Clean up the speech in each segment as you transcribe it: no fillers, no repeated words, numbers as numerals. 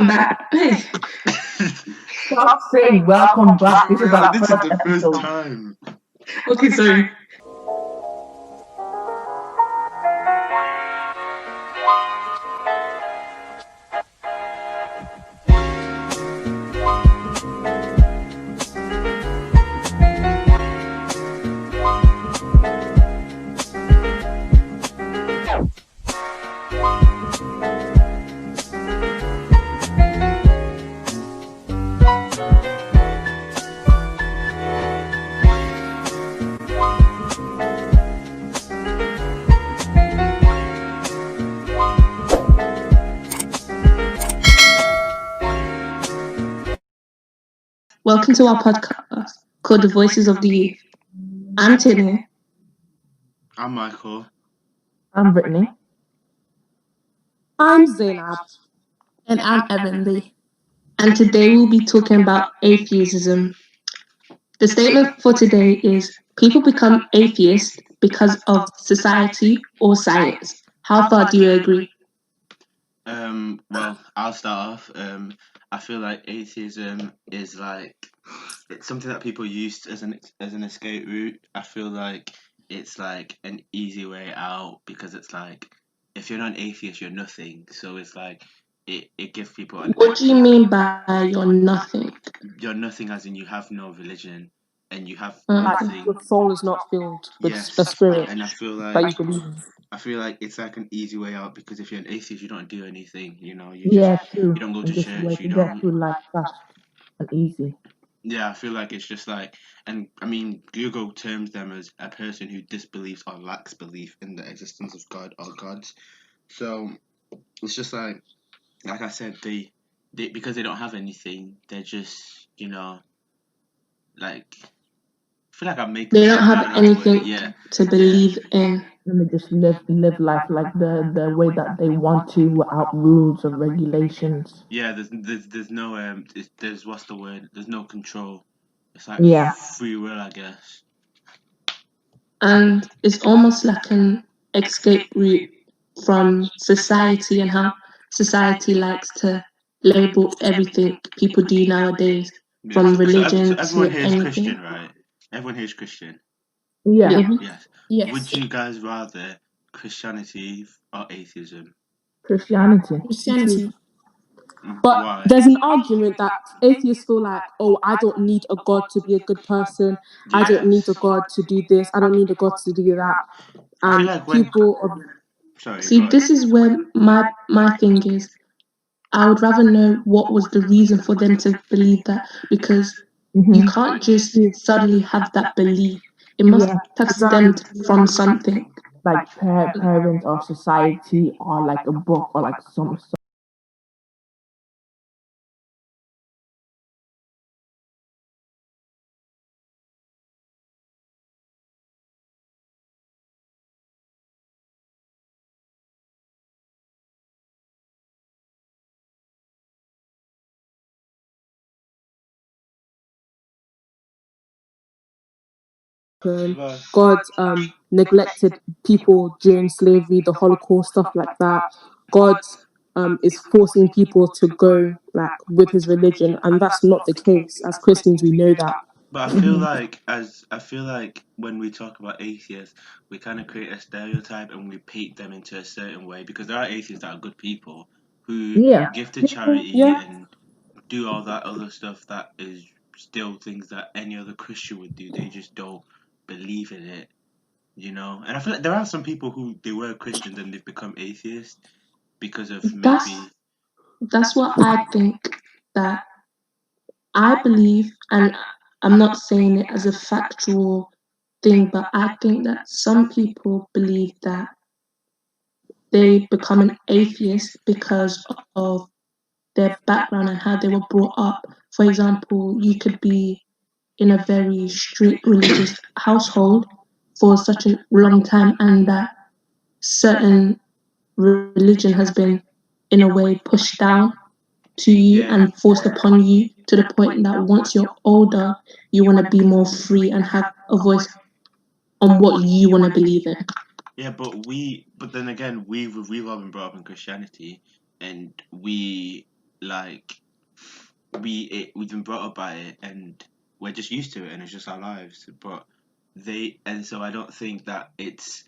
back. Hey, Stop saying welcome back. This is our This is first the first episode. time. okay, sorry. Welcome to our podcast called The Voices of the Youth. I'm Tinny. I'm Michael. I'm Brittany. I'm Zainab. And I'm Evan Lee. And today we'll be talking about atheism. The statement for today is people become atheists because of society or science. How far do you agree? Well, I'll start off. I feel like atheism is like it's something that people use as an escape route. I feel like it's like an easy way out because it's like if you're not an atheist, you're nothing. So it's like it gives people an What do you mean by you're nothing? you're nothing as in you have no religion and you have Like nothing. your soul is not filled with Yes, the spirit and I feel that like you believe in. I feel like it's like an easy way out because if you're an atheist, you don't do anything. You know, Yeah, you true. don't go to And just church. like You get don't. through life fast and easy. Yeah, I feel like it's just like, and I mean, Google terms them as a person who disbelieves or lacks belief in the existence of God or gods. So it's just like I said, they because they don't have anything, they're just like I feel like I'm making. They don't I don't have know how to word it. anything Yeah, to believe in. And they just live life like the way that they want to without rules or regulations. yeah. There's no there's what's the word? There's no control. It's like Yeah. free will, I guess. And it's almost like an escape route from society and how society likes to label everything people do nowadays, Yeah. from So religion everyone to here is anything. Christian, right? Everyone here is Christian. Yeah. Yeah. Yes. Yes. Would you guys rather Christianity or atheism? Christianity. Christianity. But Why? there's an argument that atheists feel like, oh, I don't need a God to be a good person. I don't need a Yes. God to do this. I don't need a God to do that. I feel And like when. people of Sorry, See, go ahead. this is where my thing is. I would rather know what was the reason for them to believe that, because you Mm-hmm. can't just suddenly have that belief. It must Yeah. have exactly. stemmed from something. Like parents or society or like a book or like some. God neglected people during slavery, the Holocaust, stuff like that. God is forcing people to go like with his religion, and that's not the case. As Christians, we know that. But I feel like when we talk about atheists, we kind of create a stereotype and we paint them into a certain way because there are atheists that are good people who Yeah. give to charity Yeah, and do all that other stuff that is still things that any other Christian would do. They just don't believe in it, you know. And I feel like there are some people who they were Christians and they've become atheists because of That's maybe. that's what I think, that I believe, and I'm not saying it as a factual thing, but I think that some people believe that they become an atheist because of their background and how they were brought up. For example, you could be in a very strict religious household for such a long time, and that certain religion has been, in a way, pushed down to you Yeah. and forced upon you, to the point that once you're older, you want to be more free and have a voice on what you want to believe in. Yeah, but then again, we've all been brought up in Christianity, and like we've been brought up by it, and we're just used to it, and it's just our lives. But so I don't think that it's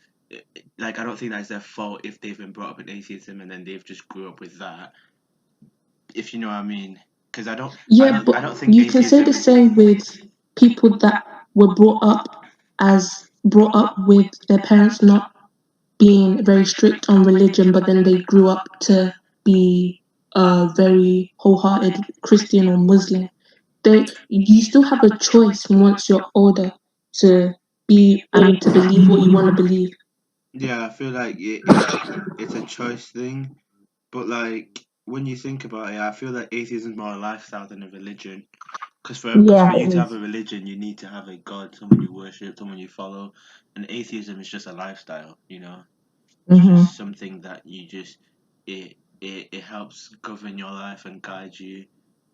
like I don't think that's their fault if they've been brought up in atheism and then they've just grew up with that. If you know what I mean, because Yeah, I but don't think you can say the atheism is. same with people that were brought up with their parents not being very strict on religion, but then they grew up to be a very wholehearted Christian or Muslim. You still have a choice once you're older to to believe what you want to believe. Yeah, I feel like it's a choice thing, but like when you think about it, I feel like atheism is more a lifestyle than a religion. Because Yeah, for you it to have is. a religion, you need to have a god, someone you worship, someone you follow. And atheism is just a lifestyle, you know. It's Mm-hmm. just something that you just it helps govern your life and guide you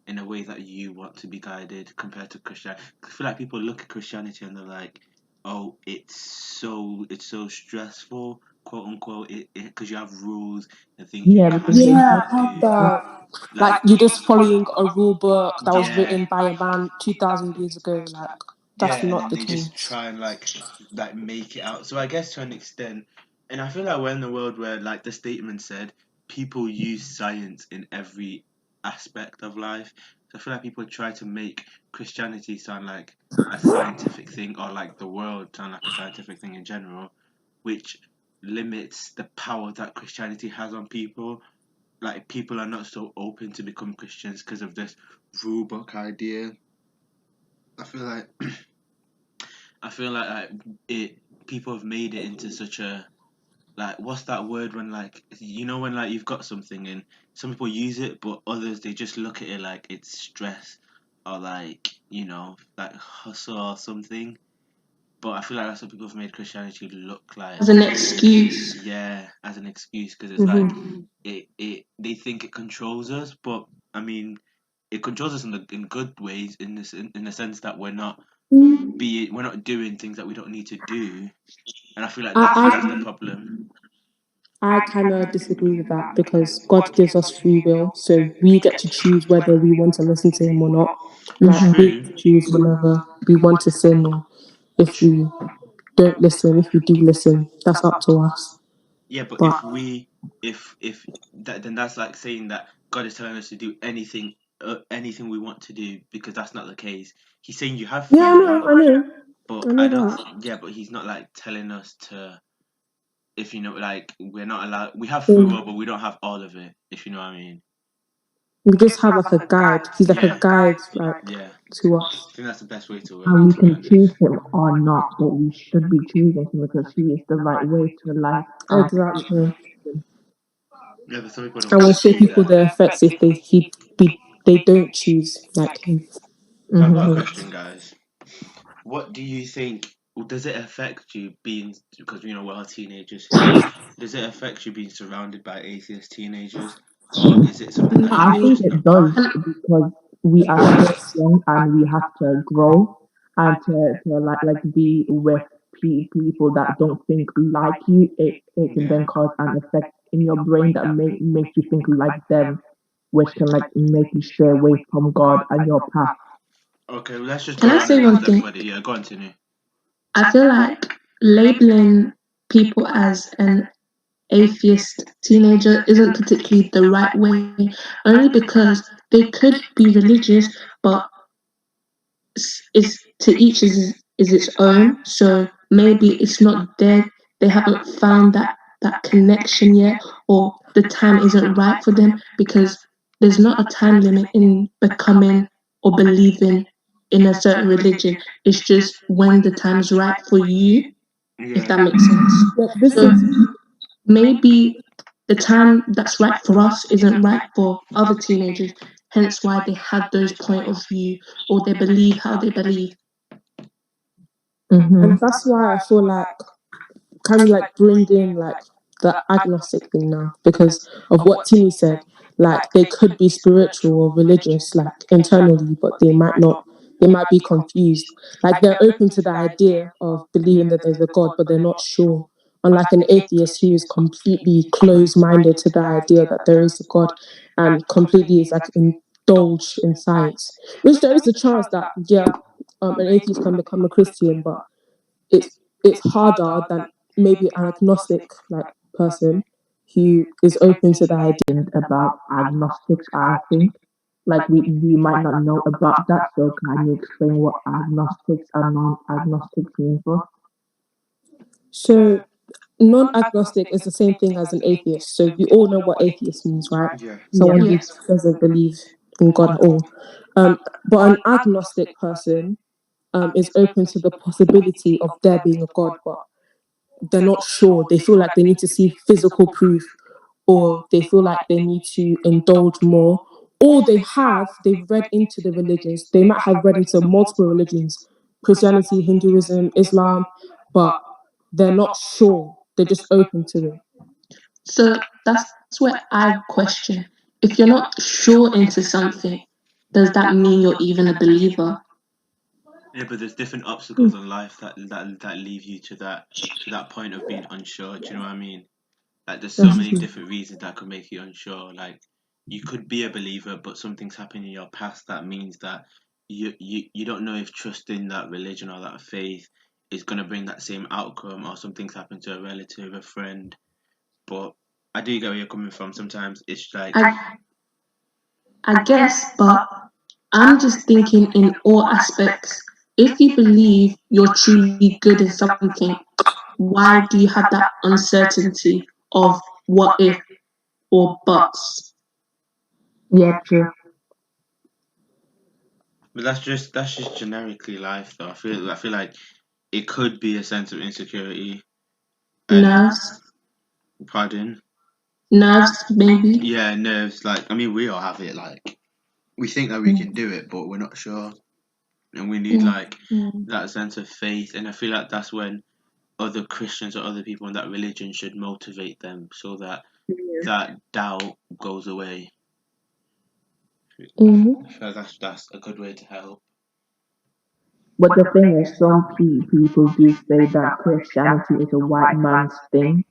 in a way that you want to be guided compared to Christianity. I feel like people look at Christianity and they're like, "Oh, it's so stressful, quote unquote, it because you have rules and things you Yeah, because can they and Yeah, have I've can't heard do." that. Like Like, you're just following a rule book that was yeah, written by a man 2,000 years ago. Like that's yeah, and not then the they just case. try and like make it out. So I guess to an extent, and I feel like we're in a world where, like the statement said, people use science in every aspect of life. So I feel like people try to make Christianity sound like a scientific thing, or like the world sound like a scientific thing in general, which limits the power that Christianity has on people. Like people are not so open to become Christians because of this rule book idea. I feel like like it people have made it into such a, like, what's that word when, like, when like you've got something and some people use it but others they just look at it like it's stress, or like, like hustle or something. But I feel like that's what people have made Christianity look like. As an excuse. Yeah, as an excuse, because it's like Hmm. it they think it controls us, but I mean it controls us in good ways, in the sense that we're not doing things that we don't need to do, and I feel like that's the I problem. I kind of disagree with that because God gives us free will, so we get to choose whether we want to listen to Him or not. Like we True. get to choose whenever we want to sin, or if we don't listen. If we do listen, that's up to us. Yeah, but But if that, then that's like saying that God is telling us to do anything we want to do, because that's not the case. He's saying you have yeah, free will, I know, but I I know don't. that. Yeah, but he's not like telling us to. If like we're not allowed. We have free will, So but we don't have all of it. If you know what I mean. we just have like a guide. He's like a Yeah, guide, like yeah. to us. I think that's the best way to word And it, we to be can honest. choose him or not, but we should be choosing him because he is the right way to life. Exactly. Yeah, but some people don't And want we'll to show see people that. the effects if they don't choose like him. So I've got a Mm-hmm. question, guys. What do you think? Does it affect you being, because we're all teenagers here? Does it affect you being surrounded by atheist teenagers, or is it something that you I would think just Me, it not does mind? And because we are still young and we have to grow and to like be with people that don't think like you. It can Yeah. then cause an effect in your brain that makes you think like them, which can like make you stray away from God and your path. Okay, well, let's just can go I around say and ask one thing? everybody. Yeah, go on, Tinu. I feel like labeling people as an atheist teenager isn't particularly the right way, only because they could be religious, but is to each is its own. So maybe it's not there. They haven't found that connection yet, or the time isn't right for them because there's not a time limit in becoming or believing in a certain religion. It's just when the time's right for you, if Yeah. that makes sense. yeah, this So is maybe the time that's right for us isn't right for other teenagers, hence why they have those point of view or they believe how they believe. Mm-hmm. and that's why I feel like kind of like bring in like the agnostic thing now because of what Timmy said. Like they could be spiritual or religious, like internally, but they might not. They might be confused. Like they're open to the idea of believing that there's a God, but they're not sure. unlike an atheist who is completely closed-minded to the idea that there is a God and completely is like indulged in science. Which there is a chance that an atheist can become a Christian, but it's it's harder than maybe an agnostic like person who is open to the idea. About agnostics, I think. Like we might not know about that, so can you explain what agnostics and non-agnostics mean for? So non-agnostic is the same thing as an atheist. So we all know what atheist means, right? Yeah. Someone Yeah. who Yes. doesn't believe in God at all. But an agnostic person is open to the possibility of there being a God, but they're not sure. They feel like they need to see physical proof, or they feel like they need to indulge more, or they've read into the religions. They might have read into multiple religions, Christianity, Hinduism, Islam, but they're not sure. They're just open to it. So that's where I question. If you're not sure into something, does that mean you're even a believer? Yeah, but there's different obstacles in life that leave you to that point of being unsure. Do you know what I mean? Like there's so That's many true. different reasons that could make you unsure. Like you could be a believer, but something's happened in your past that means that you don't know if trusting that religion or that faith is gonna bring that same outcome, or something's happened to a relative, a friend. But I do get where you're coming from. Sometimes it's like, I I guess, but I'm just thinking in all aspects. If you believe you're truly good in something, why do you have that uncertainty of what if or buts? Yeah, true. but that's just generically life, though. I feel like it could be a sense of insecurity and Nerves, pardon. nerves, maybe. Yeah, nerves. Like I mean, we all have it. Like we think that we can do it, but we're not sure, and we need Mm. like that sense of faith. And I feel like that's when other Christians or other people in that religion should motivate them so that that doubt goes away. Mhm. I feel like that's a good way to help. But the thing is, some people do say that Christianity is a white man's thing.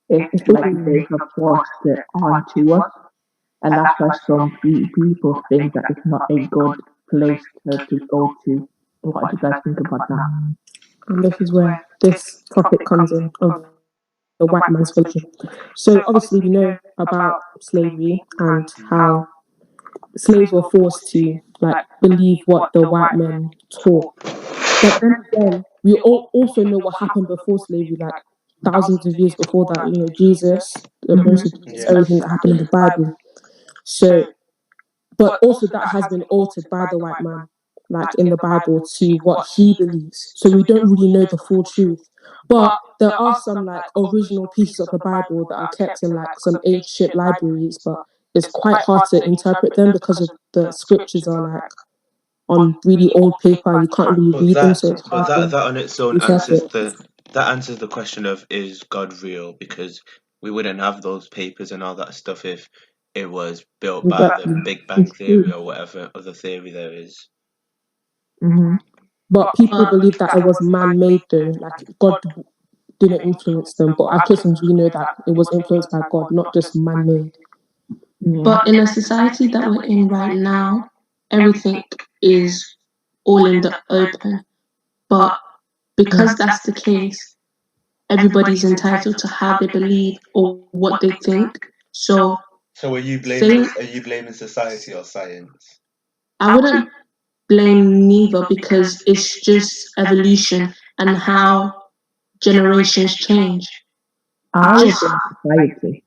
It's like they have forced it onto us, and that's why some people think that it's not a good place to go to. What do you guys think about that? And this is where this topic comes in of the white man's religion. So obviously we know about slavery and how slaves were forced to like believe what the white men taught. But then again, we all also know what happened before slavery, like thousands of years before that. You know, Jesus, the appearance of Jesus, Yeah. everything that happened in the Bible. So, but also that has been altered by the white man, like in the Bible, to what he believes. So we don't really know the full truth. But there are some like original pieces of the Bible that are kept in like some ancient libraries, but it's quite hard to interpret them because of the scriptures are like on really old paper and you can't really But read them, that so it's but hard that to that on its own answers interpret. the question of, is God real? Because we wouldn't have those papers and all that stuff if it was built by the Exactly. Big Bang It's theory true. or whatever other theory there is. Hmm. But people But believe that it was man-made though, like God didn't influence them. But as Christians, we know that it was influenced by God, not just man-made. Yeah. but in a society that we're in right now, everything is all in the open. But because that's the case, everybody's entitled to how they believe or what they think. So So saying are you blaming society or science? I wouldn't blame neither because it's just evolution and how generations change. I would Just blame society.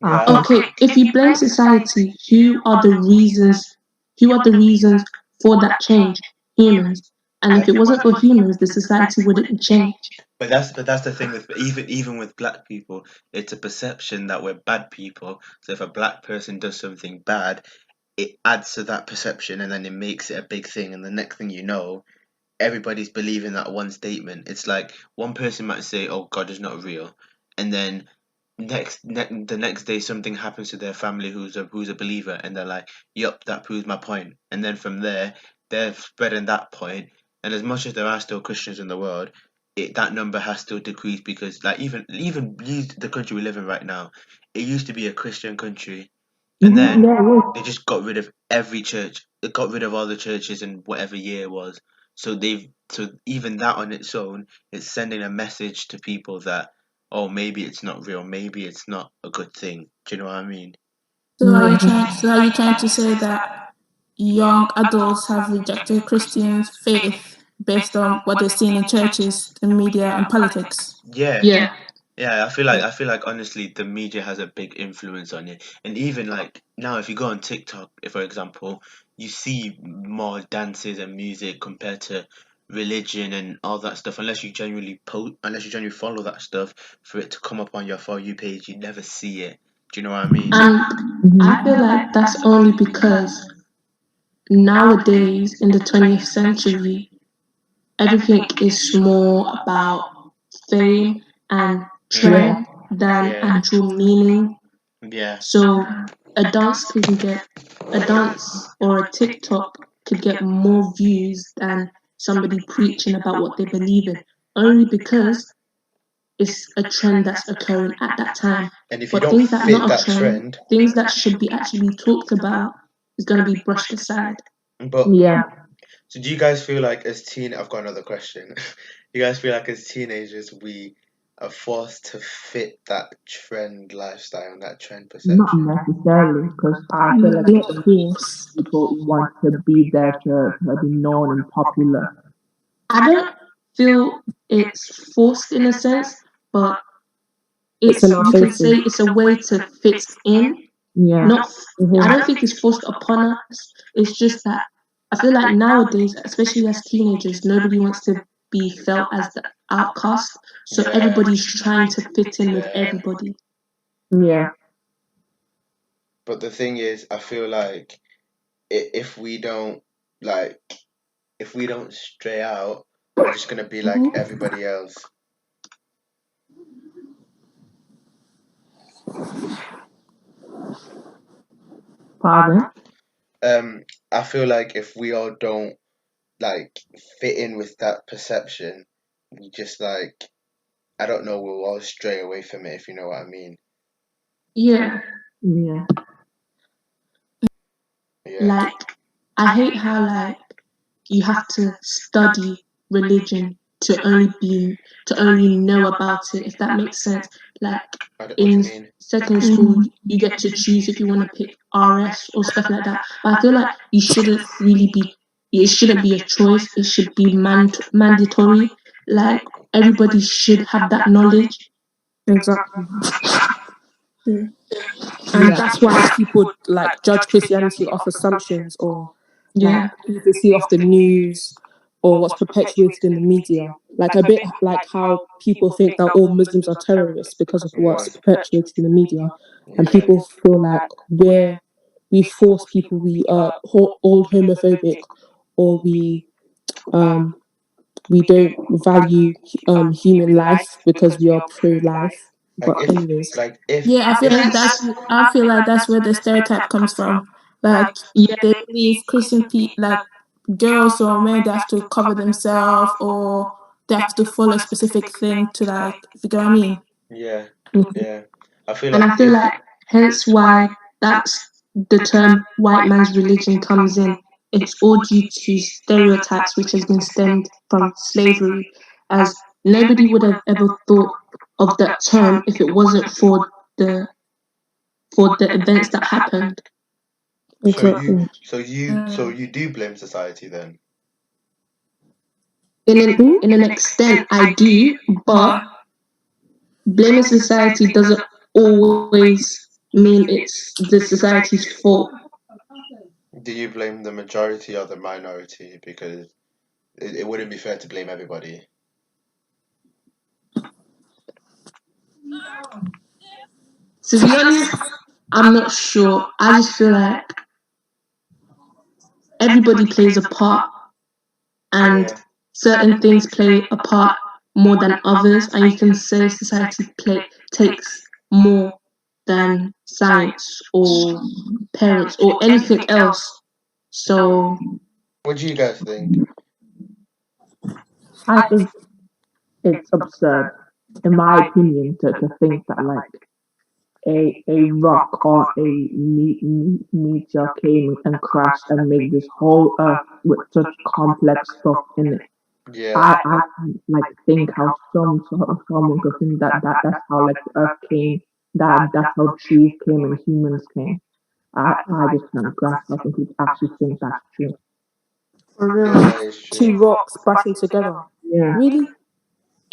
I Yeah. think okay, if you blame society, who are the reasons for that change? Humans. And if it wasn't for humans, the society wouldn't change. But that's the thing with even with black people, it's a perception that we're bad people. So if a black person does something bad, it adds to that perception and then it makes it a big thing. And the next thing you know, everybody's believing that one statement. It's like one person might say, "Oh, God is not real," and then the next day something happens to their family who's a believer, and they're like, "Yup, that proves my point." And then from there, they're spreading that point. And as much as there are still Christians in the world, that number has still decreased because like even the country we live in right now, it used to be a Christian country, and then Yeah, it was. they just got rid of every church. It got rid of all the churches in whatever year it was. So even that on its own is sending a message to people that, oh, maybe it's not real, maybe it's not a good thing. Do you know what I mean? Yeah. So are you trying to say that young adults have rejected Christian faith based on what they've seen in churches, in media, and politics? Yeah. Yeah. Yeah, I feel like honestly the media has a big influence on it. And even like now if you go on TikTok, for example, you see more dances and music compared to religion and all that stuff. Unless you genuinely follow that stuff for it to come up on your For You page, you never see it. Do you know what I mean? And I Mhm. feel like that's only because nowadays in the 20th century, everything is more about fame and Yeah. trend than Yeah. actual meaning. Yeah. So a dance can get a dance or a TikTok could get more views than somebody preaching about what they believe in, only because it's a trend that's occurring at that time. And if you But don't things that are fit not a that trend, trend, things that should be actually talked about, is going to be brushed aside. but Yeah. so do you guys feel like I've got another question. You guys feel like as teenagers we are forced to fit that trend lifestyle and that trend Not perception? necessarily, because I feel like Not some force. people want to be there to be known and popular. I don't feel it's forced in a sense, but It's in our you can say faces. it's a way to fit in. Yeah. Not, I Hmm. don't think it's forced upon us. It's just that I feel like nowadays, especially as teenagers, nobody wants to be felt as the outcast. So Yeah, everybody's trying to fit in with yeah. everybody. Yeah. But the thing is, I feel like if we don't like if we don't stray out, we're just gonna be like everybody else. Pardon? I feel like if we all don't like fit in with that perception, we just like I don't know, we'll all stray away from it if you know what I mean. Yeah, Yeah. Yeah. like I hate how like you have to study religion to only know about it, if that makes sense. Like What do you in mean? secondary school, you get to choose if you want to pick RS or stuff like that. But I feel like you shouldn't really be. It shouldn't be a choice. It should be mandatory. Like everybody should have that knowledge. Exactly. Yeah. And Yeah. that's why people like judge Christianity off assumptions or like Yeah, things they see off the news or what's perpetuated in the media. Like a bit like how people think that all Muslims are terrorists because of what's Yeah. perpetuated in the media, and Yeah. people feel like we force people, we are all homophobic, or um we don't value human life because we are pro life. Like But anyways, Yeah, hence, I feel like that's where the stereotype comes from. Like yeah, they believe Christian people, like girls or men, they have to cover themselves or they have to follow a specific thing to like, if you get what I mean. yeah, mhm, yeah. I feel and like I feel like hence why that's the term white man's religion comes in. It's all due to stereotypes which has been stemmed from slavery, as nobody would have ever thought of that term if it wasn't the for the events that happened. exactly. so Mm. you do blame society then? Hmm? In an extent, I do, but Uh-huh. blaming society doesn't always mean it's the society's fault. Do you blame the majority or the minority? Because it wouldn't be fair to blame everybody. To be honest, I'm not sure. I just feel like everybody plays a part, and Yeah. certain things play a part more than others, and you can say society takes more than science or parents or anything else. So What do you guys think? I think it's absurd, in my opinion, to think that like a rock or a meteor came and crashed and made this whole earth with such complex stuff in it. Yeah. I can't like think how someone could think that's how like the earth came, that's how trees came and humans came. I just can't grasp how some people actually think that's true. For Yeah, real. that is true. Two rocks bashing together. Yeah. Really?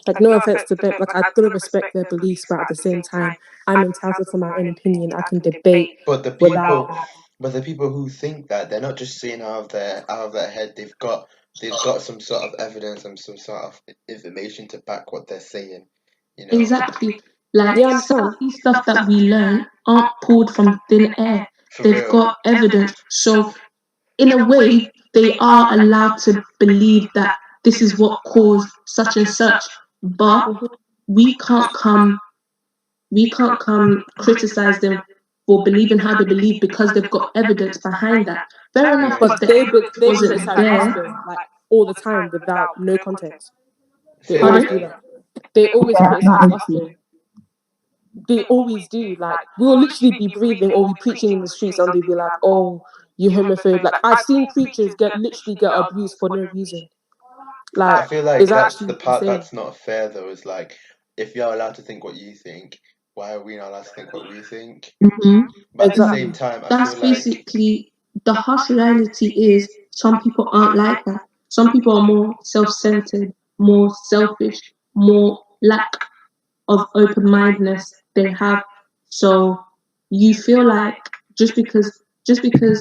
Like, no offense to them. Like, I gotta respect their beliefs, but at the same time, I'm entitled to my own opinion. I can debate But the without. people, but the people who think that, they're not just saying out of their head. They've got some sort of evidence and some sort of information to back what they're saying. You know. Exactly. Like Yeah, I some understand. of these stuff that we learn aren't pulled from thin air. For They've real. got evidence. So in a way, they are allowed to believe that this is what caused such and such. But we can't come criticize them for believing how they believe because they've got evidence behind that. Fair enough Yeah. if But the they evidence they wasn't criticize us there. though, like all the time without no context. They Say that always do Pardon? again. that. They always Yeah, criticize that is us true. though. They always do. Like we'll literally be breathing or be preaching in the streets and they'll be like, "Oh, you homophobe." Like I've seen preachers get abused for no reason. I Like feel like it's that's the actually part insane. that's not fair though. Is like, if you're allowed to think what you think, why are we not allowed to think what we think? Hmm. But at the same Exactly. time, I That's feel like basically the harsh reality is some people aren't like that. Some people are more self-centered, more selfish, more lack of open-mindedness they have. So you feel like just because just because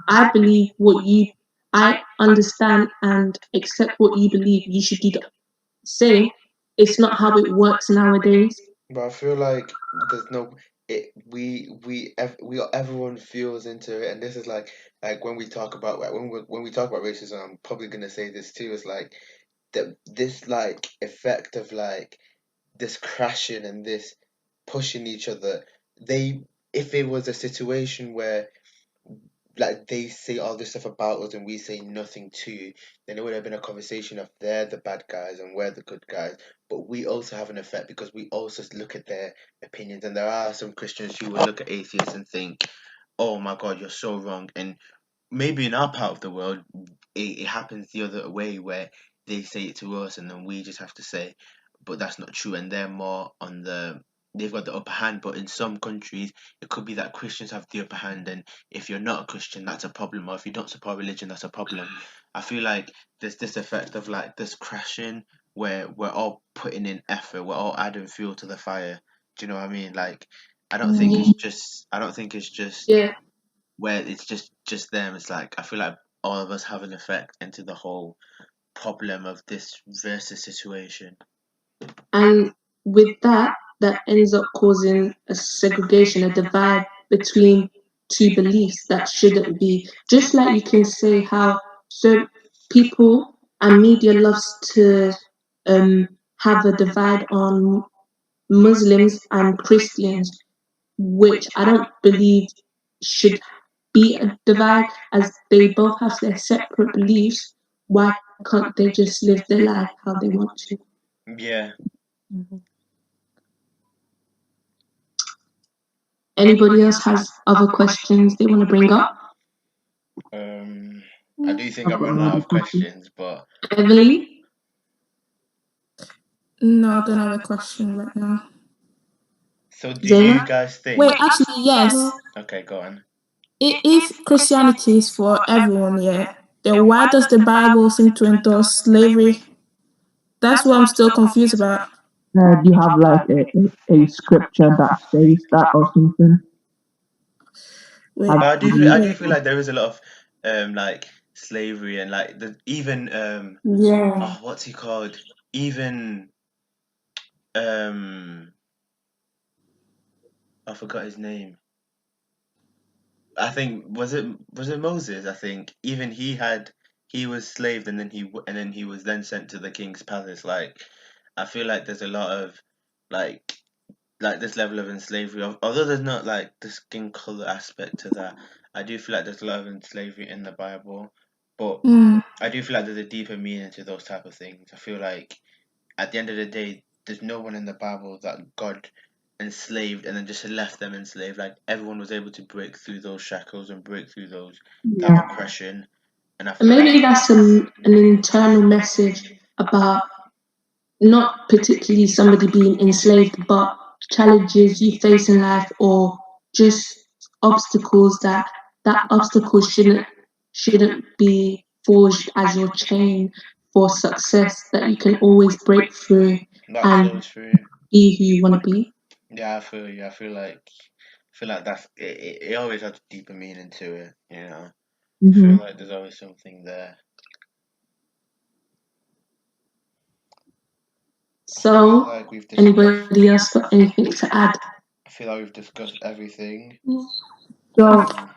I believe what you I understand and accept what you believe, you should do the same. It's not how it works nowadays. But I feel like there's no it everyone feels into it, and this is like when we talk about when we talk about racism, I'm probably gonna say this too. Is like that this like effect of like this crashing and this pushing each other. They If it was a situation where like they say all this stuff about us and we say nothing too, then it would have been a conversation of they're the bad guys and we're the good guys. But we also have an effect because we also look at their opinions, and there are some Christians who will look at atheists and think, "Oh my God, you're so wrong." And maybe in our part of the world, it happens the other way where they say it to us and then we just have to say, but that's not true, and they're more on they've got the upper hand. But in some countries, it could be that Christians have the upper hand, and if you're not a Christian, that's a problem, or if you don't support religion, that's a problem. I feel like there's this effect of like this crashing where we're all putting in effort, we're all adding fuel to the fire. Do you know what I mean? Like, I don't think it's just Yeah. where it's just them. It's like I feel like all of us have an effect into the whole problem of this versus situation. And with that, that ends up causing a segregation, a divide between two beliefs that shouldn't be. Just like you can say how so people and media loves to have a divide on Muslims and Christians, which I don't believe should be a divide, as they both have their separate beliefs. Why can't they just live their life how they want to? Yeah. Anybody else has other questions they want to bring up? I do think I've I've got run out another of question. questions, but Emily? No, I don't have a question right now. so do you Zaina? guys think? Wait, actually, yes. Okay, go on. If Christianity is for everyone, yeah, then why does the Bible seem to endorse slavery? That's what I'm still confused about. Do you have like a scripture that says that or something? Wait, Have, But have you? I do feel like there is a lot of like slavery and like the even yeah. oh, what's he called? Even um I forgot his name. I think was it Moses? I think even he was slaved, and then he was then sent to the king's palace. Like I feel like there's a lot of like this level of slavery. Although there's not like the skin color aspect to that, I do feel like there's a lot of slavery in the Bible. But Mm. I do feel like there's a deeper meaning to those type of things. I feel like at the end of the day, there's no one in the Bible that God enslaved and then just left them enslaved. Like everyone was able to break through those shackles and break through that Yeah. oppression. And I And feel like maybe that's an internal message about not particularly somebody being enslaved, but challenges you face in life or just obstacles that obstacles shouldn't be forged as your chain for success, that you can always break through that's and so true. be who you want to be. Yeah, I feel you. I feel like that's it always has a deeper meaning to it, you know. I feel Mm-hmm. like there's always something there. I feel So, like we've discussed anybody else got anything to add? I feel like we've discussed everything. So, Um,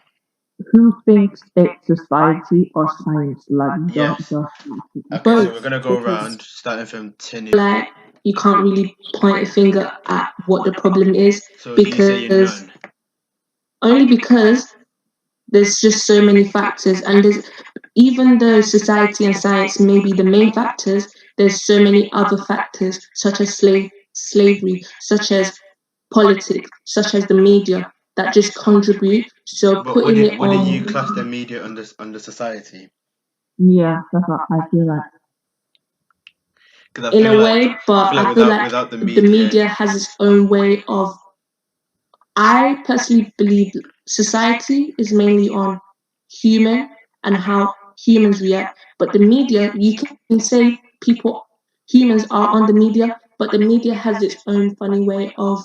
who thinks it's society or science? Like, yes. Okay, so Both, we're gonna go because around starting from Tinu. Like, you can't really point a finger at what the problem is So you say you're because none. only because there's just so many factors, and there's, even though society and science may be the main factors, there's so many other factors such as slavery, such as politics, such as the media, that just contribute. So But would putting it it wouldn't you on, class the media under society? Yeah, that's what I feel like. Because in a way, I but feel like I feel like without the the media, media has its own way of, I personally believe society is mainly on human and how humans react. But the media, you can say people, humans are on the media, but the media has its own funny way of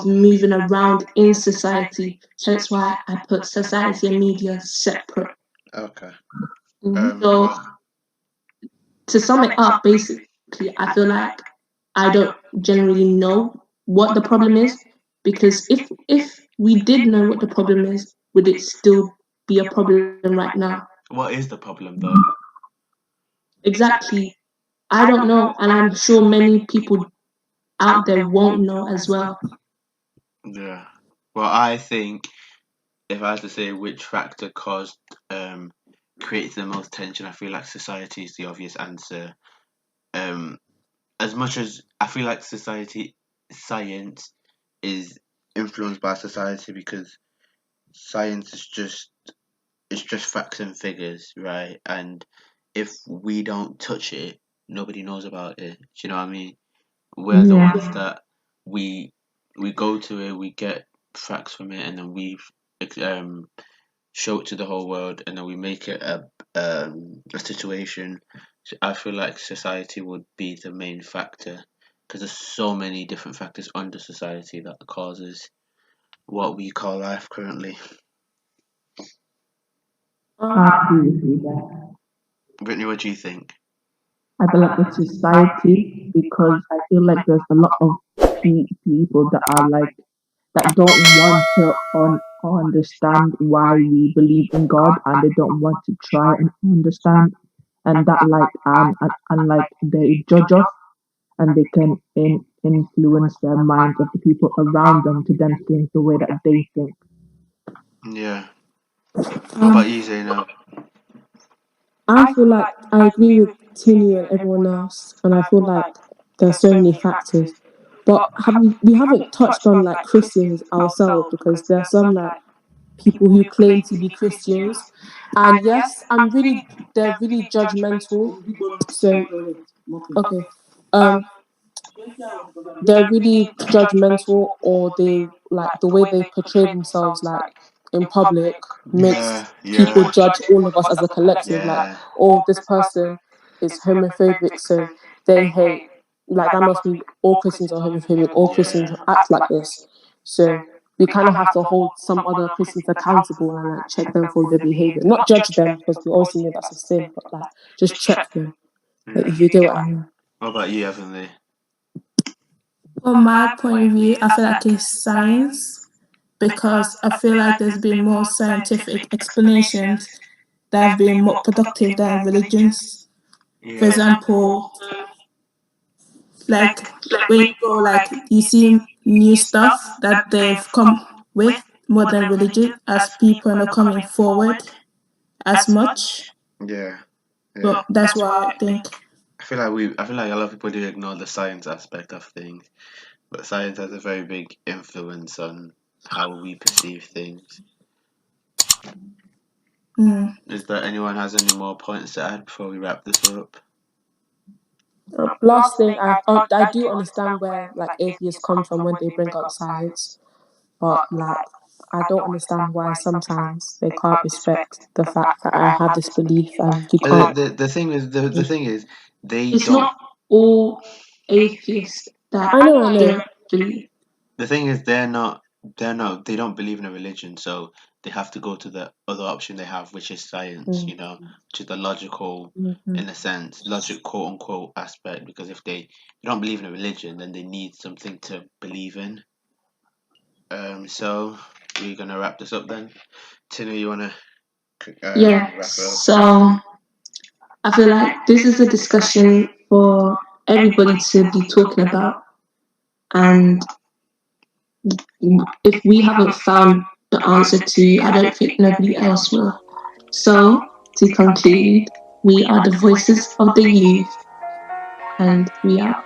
moving around in society. Hence why I put society and media separate. okay. So Well, to sum it up, basically, I feel like I don't generally know what the problem is, because if we did know what the problem is, would it still be a problem right now? what is the problem though? Exactly. I don't know, and I'm sure many people out there won't know as well. Yeah. Well, I think if I had to say which factor caused creates the most tension, I feel like society is the obvious answer. Um, as much as I feel like science is influenced by society because science is just it's just facts and figures, right? And if we don't touch it, nobody knows about it. Do you know what I mean? We're the Yeah. ones that we we go to it, we get facts from it, and then we um show it to the whole world, and then we make it a situation. So I feel like society would be the main factor because there's so many different factors under society that causes what we call life currently. I Um, agree with you there. Brittany, what do you think? I feel like it's society because I feel like there's a lot of people that are like that don't want to understand why we believe in God, and they don't want to try and understand, and that like and like they judge us, and they can influence their minds of the people around them to then think the way that they think. Yeah. What um, about you, Zainab? I feel like I agree with Tinu and everyone else, and I feel like there's so many factors. But we haven't touched on like Christians ourselves, because there are some like people who claim to be Christians, and yes, they're really judgmental. So okay, um, they're really judgmental, or they like the way they portray themselves like in public makes Yeah, people yeah, judge all of us as a collective, like, yeah, oh, this person is homophobic, so they hate, like, that must be all Christians are homophobic, all Christians yeah, act like this. So we kind of have to hold some other Christians accountable and like check them for their behavior, not judge them, because we obviously know that's a sin, but like just check them, like, yeah. if you get what I mean. What about you, Heavenly? From my point of view, I feel like it's science because I feel like there's been more scientific explanations that have been more productive than religions. For Yeah, example, like when you go, like you see new stuff that they've come with more than religion, as people are not coming forward as much. yeah, But yeah. that's what I think. I feel like a lot of people do ignore the science aspect of things, but science has a very big influence on how we perceive things. Is there anyone has any more points to add before we wrap this up? Last thing, I do understand where like atheists come from when they bring up science, but like I don't understand why sometimes they can't respect the fact that I have this belief and you can't. The thing is the thing is they It's don't. not all atheists that I know, don't believe. The thing is they don't believe in a religion, so they have to go to the other option they have, which is science. You know, which is the logical, in a sense, logic quote unquote aspect. Because if they don't believe in a religion, then they need something to believe in. So we're gonna wrap this up then. Tina, you wanna Yeah. wrap it up? So I feel like this is a discussion for everybody to be talking about, and if we haven't found the answer to, I don't think nobody else will. So to conclude, we are the voices of the youth, and we are.